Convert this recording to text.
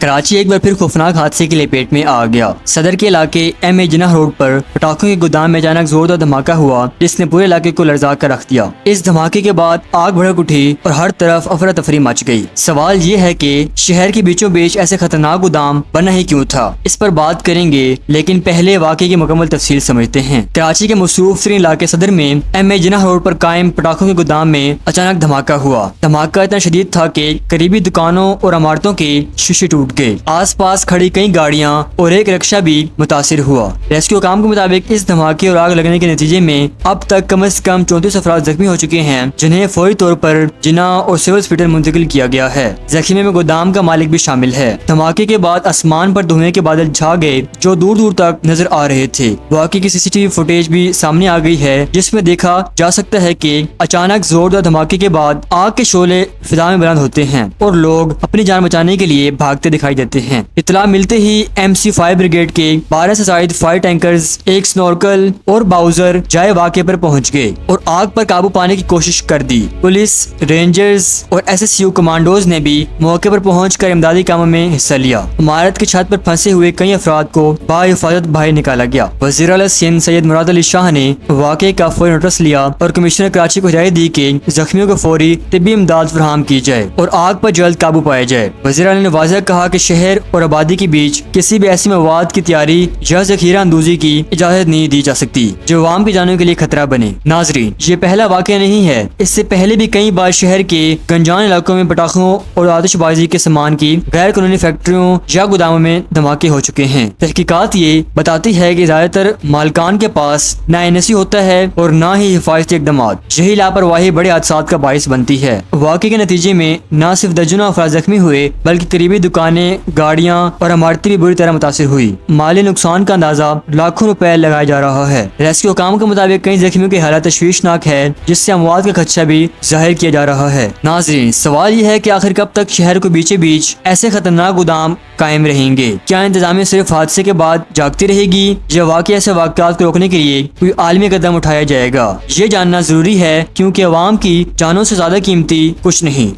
कराची एक बार फिर खौफनाक हादसे की लपेट में आ गया। सदर के इलाके एम ए जिन्नाह रोड पर पटाखों के गोदाम में अचानक जोरदार धमाका हुआ, जिसने पूरे इलाके को लर्जा कर रख दिया। इस धमाके के बाद आग भड़क उठी और हर तरफ अफरा तफरी मच गई। सवाल ये है कि शहर के बीचों बीच ऐसे खतरनाक गोदाम बना ही क्यों था, इस पर बात करेंगे, लेकिन पहले वाकये की मुकम्मल तफसील समझते हैं। कराची के मसरूफ तरीन इलाके सदर में एम ए जिन्नाह रोड पर कायम पटाखों के गोदाम में अचानक धमाका हुआ। धमाका इतना शदीद था कि करीबी दुकानों और इमारतों के शीशे टूट गए। आस पास खड़ी कई गाड़ियां और एक रिक्शा भी मुतासिर हुआ। रेस्क्यू काम के मुताबिक इस धमाके और आग लगने के नतीजे में अब तक कम से कम 34 अफराद जख्मी हो चुके हैं, जिन्हें फौरी तौर पर जिन्नाह और सिविल हॉस्पिटल मुंतकिल किया गया है। जख्मी में गोदाम का मालिक भी शामिल है। धमाके के बाद आसमान पर धुएं के बादल छा गए, जो दूर दूर तक नजर आ रहे थे। वाकई की सीसीटीवी फुटेज भी सामने आ गई है, जिसमें देखा जा सकता है कि अचानक जोरदार धमाके के बाद आग के शोले फिजा में बुलंद होते हैं और लोग अपनी जान बचाने के लिए भागते दिखाई देते हैं। इतला मिलते ही MC फायर ब्रिगेड के 12 से ज्यादा फायर टैंकर्स, एक स्नॉर्कल और बाउजर जाए वाक़े पर पहुंच गए और आग पर काबू पाने की कोशिश कर दी। पुलिस, रेंजर्स और SSU कमांडोज ने भी मौके पर पहुंचकर इमदादी कामों में हिस्सा लिया। इमारत की छत पर फंसे हुए कई अफराद को बाहिफाजत बाहर निकाला गया। वज़ीर आला सिंध सैयद मुराद अली शाह ने वाक़े का फौरी नोटिस लिया और कमिश्नर कराची को हिदायत दी कि जख्मियों को फौरी तिब्बी इमदाद फराहम की जाए और आग पर जल्द काबू पाया जाए। वज़ीर आला ने वाज़ेह कहा कि शहर और आबादी के बीच किसी भी ऐसी मवाद की तैयारी या जखीरा अंदोजी की इजाजत नहीं दी जा सकती जो आवाम की जानों के लिए खतरा बने। नाजरीन, ये पहला वाक़या नहीं है। इससे पहले भी कई बार शहर के गंजान इलाकों में पटाखों और आतिशबाजी के सामान की गैर कानूनी फैक्ट्रियों या गोदामों में धमाके हो चुके हैं। तहकीकात ये बताती है कि ज्यादातर मालिकान के पास न NOC होता है और न ही हिफाजती इकदाम। यही लापरवाही बड़े हादसात का बाइस बनती है। वाक़े के नतीजे में न सिर्फ दर्जनों अफराद जख्मी हुए, बल्कि करीबी दुकानें, गाड़ियां और इमारतें भी बुरी तरह मुतासिर हुई। माली नुकसान का अंदाजा लाखों रुपए लगाया जा रहा है। रेस्क्यू काम के मुताबिक कई जख्मियों की हालत तशवीशनाक है, जिससे अमवात का खदशा भी जाहिर किया जा रहा है। नाजरीन, सवाल यह है कि आखिर कब तक शहर को बीचों बीच ऐसे खतरनाक गोदाम कायम रहेंगे? क्या इंतजामिया सिर्फ हादसे के बाद जागती रहेगी या वाकई ऐसे वाक़यात को रोकने के लिए कोई आलमी कदम उठाया जाएगा? ये जानना जरूरी है, क्योंकि अवाम की जानों से ज्यादा कीमती कुछ नहीं।